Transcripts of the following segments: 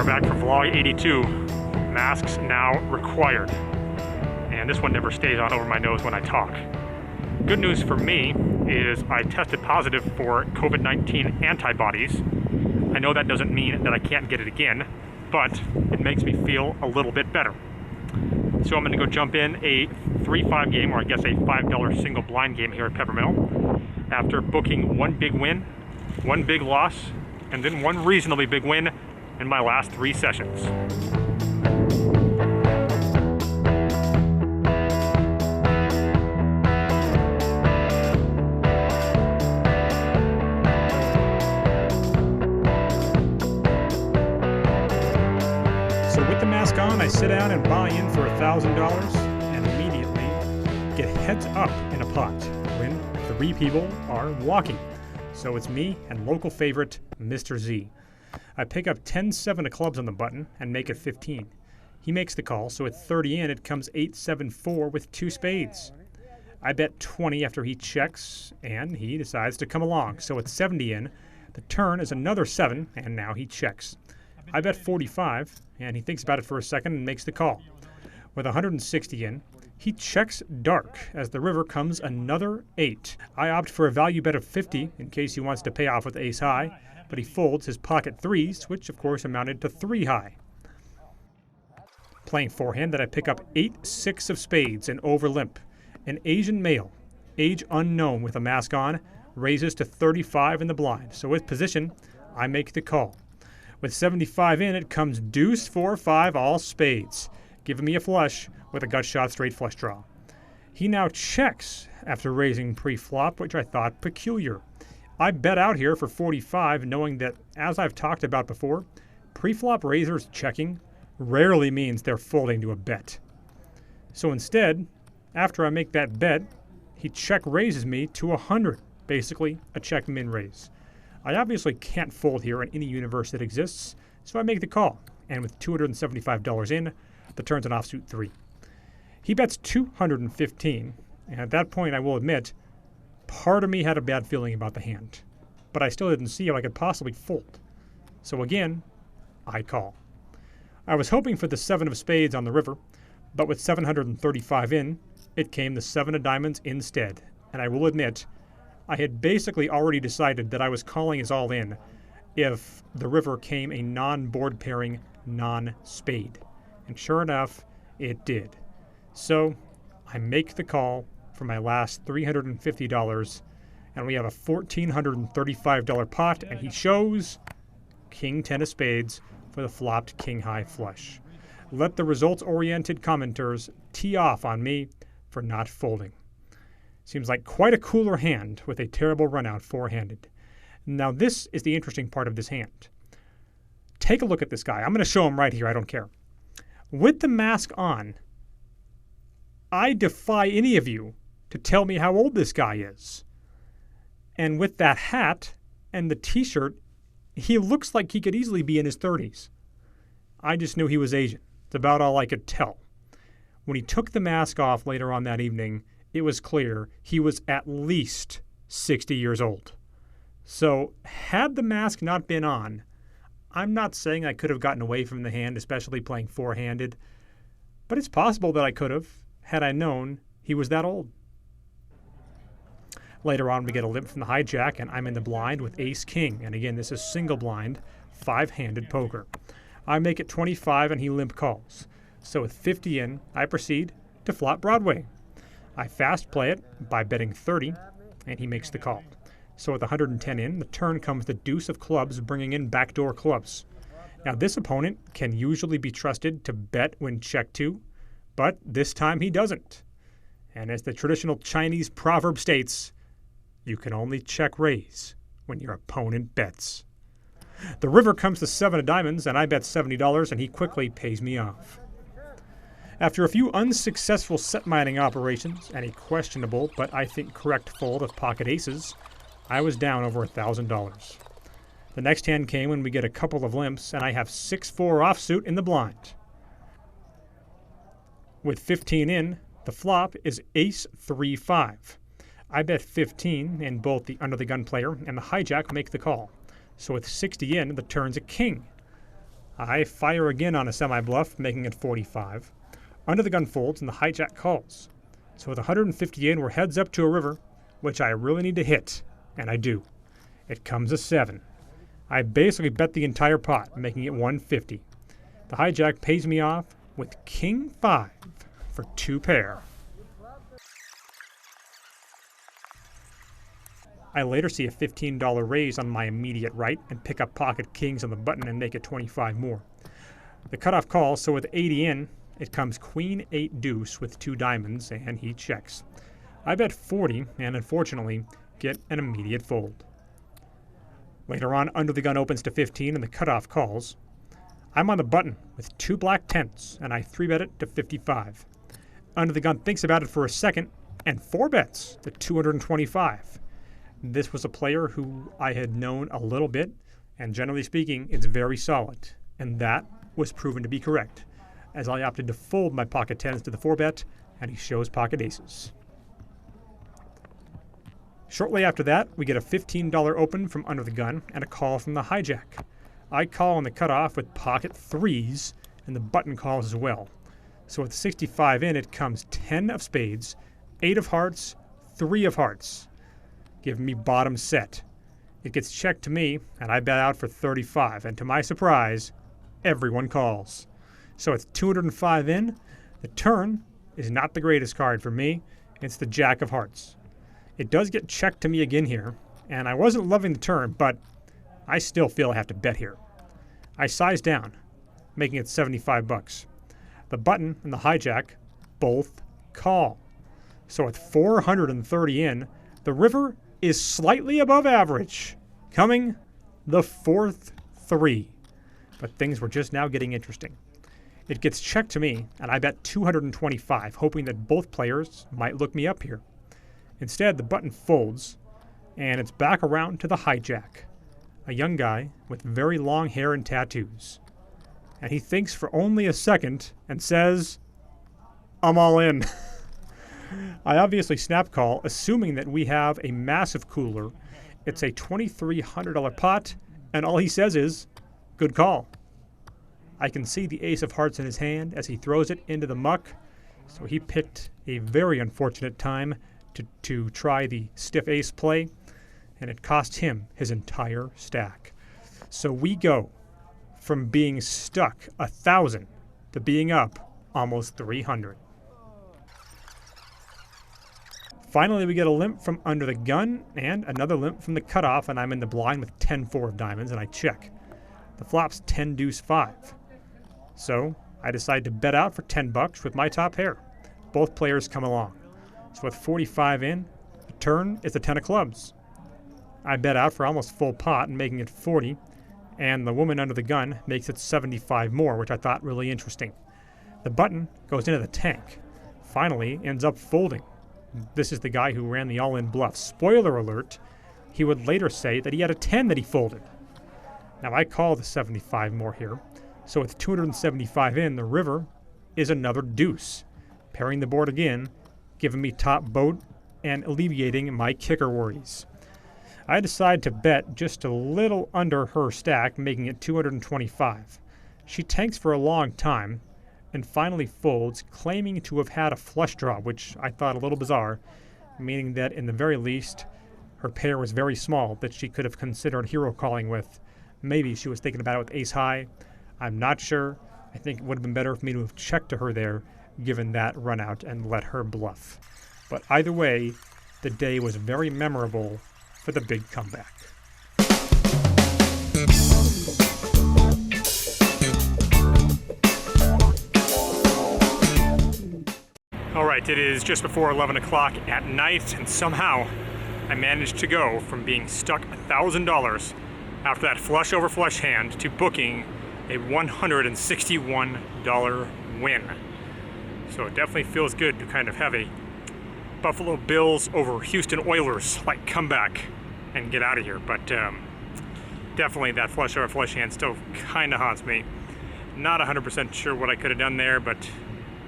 are back for vlog 82. Masks now required. And this one never stays on over my nose when I talk. Good news for me is I tested positive for COVID-19 antibodies. I know that doesn't mean that I can't get it again, but it makes me feel a little bit better. So I'm gonna go jump in a 3-5 game, or I guess a $5 single blind game here at Peppermill, after booking one big win, one big loss, and then one reasonably big win in my last 3 sessions. So with the mask on, I sit down and buy in for $1,000 and immediately get heads up in a pot when 3 people are walking. So it's me and local favorite, Mr. Z. I pick up 10-7 of clubs on the button and make it 15. He makes the call, so at 30 in, it comes 8-7-4 with 2 spades. I bet 20 after he checks, and he decides to come along. So at 70 in, the turn is another 7, and now he checks. I bet 45, and he thinks about it for a second and makes the call. With 160 in, he checks dark as the river comes another 8. I opt for a value bet of 50 in case he wants to pay off with ace high, but he folds his pocket 3s, which of course amounted to 3 high. Playing forehand, that I pick up 8-6 of spades and over limp. An Asian male, age unknown with a mask on, raises to 35 in the blind. So with position, I make the call. With 75 in, it comes deuce 4-5 all spades, giving me a flush with a gut shot straight flush draw. He now checks after raising pre-flop, which I thought peculiar. I bet out here for 45, knowing that, as I've talked about before, pre-flop raisers checking rarely means they're folding to a bet. So instead, after I make that bet, he check raises me to 100, basically a check min raise. I obviously can't fold here in any universe that exists, so I make the call, and with $275 in, the turn's an offsuit 3. He bets 215, and at that point I will admit, part of me had a bad feeling about the hand, but I still didn't see how I could possibly fold. So again, I call. I was hoping for the 7 of spades on the river, but with 735 in, it came the 7 of diamonds instead, and I will admit, I had basically already decided that I was calling as all in if the river came a non-board pairing, non-spade. And sure enough, it did. So I make the call for my last $350, and we have a $1,435 pot, and he shows King 10 of spades for the flopped King high flush. Let the results-oriented commenters tee off on me for not folding. Seems like quite a cooler hand with a terrible runout four-handed. Now this is the interesting part of this hand. Take a look at this guy. I'm going to show him right here. I don't care. With the mask on, I defy any of you to tell me how old this guy is. And with that hat and the t-shirt, he looks like he could easily be in his 30s. I just knew he was Asian. It's about all I could tell. When he took the mask off later on that evening, it was clear he was at least 60 years old. So had the mask not been on, I'm not saying I could have gotten away from the hand, especially playing four-handed, but it's possible that I could have, had I known he was that old. Later on, we get a limp from the hijack, and I'm in the blind with ace-king. And again, this is single blind, 5-handed poker. I make it 25, and he limp calls. So with 50 in, I proceed to flop Broadway. I fast play it by betting 30, and he makes the call. So with 110 in, the turn comes the deuce of clubs, bringing in backdoor clubs. Now this opponent can usually be trusted to bet when check 2, but this time he doesn't. And as the traditional Chinese proverb states, you can only check raise when your opponent bets. The river comes to 7 of diamonds, and I bet $70, and he quickly pays me off. After a few unsuccessful set mining operations and a questionable but I think correct fold of pocket aces, I was down over $1,000. The next hand came when we get a couple of limps, and I have 6-4 offsuit in the blind. With 15 in, the flop is ace-3-5. I bet 15, and both the under the gun player and the hijack make the call. So with 60 in, the turn's a king. I fire again on a semi-bluff, making it 45. Under the gun folds and the hijack calls. So with 150 in, we're heads up to a river, which I really need to hit, and I do. It comes a 7. I basically bet the entire pot, making it 150. The hijack pays me off with King 5 for 2 pair. I later see a $15 raise on my immediate right and pick up pocket kings on the button and make it 25 more. The cutoff calls, so with 80 in, it comes Queen 8 deuce with 2 diamonds, and he checks. I bet 40 and unfortunately get an immediate fold. Later on, under the gun opens to 15 and the cutoff calls. I'm on the button with 2 black 10s and I 3-bet it to 55. Under the gun thinks about it for a second and 4 bets to 225. This was a player who I had known a little bit, and generally speaking, it's very solid. And that was proven to be correct, as I opted to fold my pocket 10s to the 4-bet, and he shows pocket aces. Shortly after that, we get a $15 open from under the gun and a call from the hijack. I call on the cutoff with pocket 3s, and the button calls as well. So with 65 in, it comes 10 of spades, 8 of hearts, 3 of hearts, giving me bottom set. It gets checked to me, and I bet out for 35, and to my surprise, everyone calls. So with 205 in, the turn is not the greatest card for me. It's the Jack of Hearts. It does get checked to me again here, and I wasn't loving the turn, but I still feel I have to bet here. I size down, making it 75 bucks. The button and the hijack both call. So with 430 in, the river is slightly above average, coming the 4th 3. But things were just now getting interesting. It gets checked to me, and I bet 225, hoping that both players might look me up here. Instead, the button folds, and it's back around to the hijack, a young guy with very long hair and tattoos. And he thinks for only a second and says, "I'm all in." I obviously snap call, assuming that we have a massive cooler. It's a $2,300 pot, and all he says is, "Good call." I can see the ace of hearts in his hand as he throws it into the muck, so he picked a very unfortunate time to try the stiff ace play, and it cost him his entire stack. So we go from being stuck 1,000 to being up almost 300. Finally, we get a limp from under the gun and another limp from the cutoff, and I'm in the blind with 10-4 of diamonds, and I check. The flop's 10 deuce 5. So I decide to bet out for 10 bucks with my top pair. Both players come along. So with 45 in, the turn is the 10 of clubs. I bet out for almost full pot and making it 40, and the woman under the gun makes it 75 more, which I thought really interesting. The button goes into the tank. Finally ends up folding. This is the guy who ran the all-in bluff. Spoiler alert, he would later say that he had a 10 that he folded. Now I call the 75 more here. So with 275 in, the river is another deuce, pairing the board again, giving me top boat and alleviating my kicker worries. I decide to bet just a little under her stack, making it 225. She tanks for a long time and finally folds, claiming to have had a flush draw, which I thought a little bizarre, meaning that in the very least, her pair was very small that she could have considered hero calling with. Maybe she was thinking about it with ace high. I'm not sure. I think it would have been better for me to have checked to her there, given that run out, and let her bluff. But either way, the day was very memorable for the big comeback. All right, it is just before 11 o'clock at night, and somehow I managed to go from being stuck $1,000 after that flush over flush hand to booking a $161 win. So it definitely feels good to kind of have a Buffalo Bills over Houston Oilers like comeback and get out of here. But definitely that flush over flush hand still kind of haunts me. Not 100% sure what I could have done there, but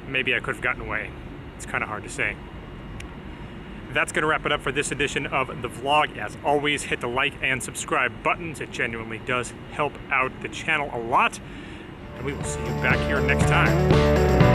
maybe I could have gotten away. It's kind of hard to say. That's going to wrap it up for this edition of the vlog. As always, hit the like and subscribe buttons. It genuinely does help out the channel a lot. and we will see you back here next time.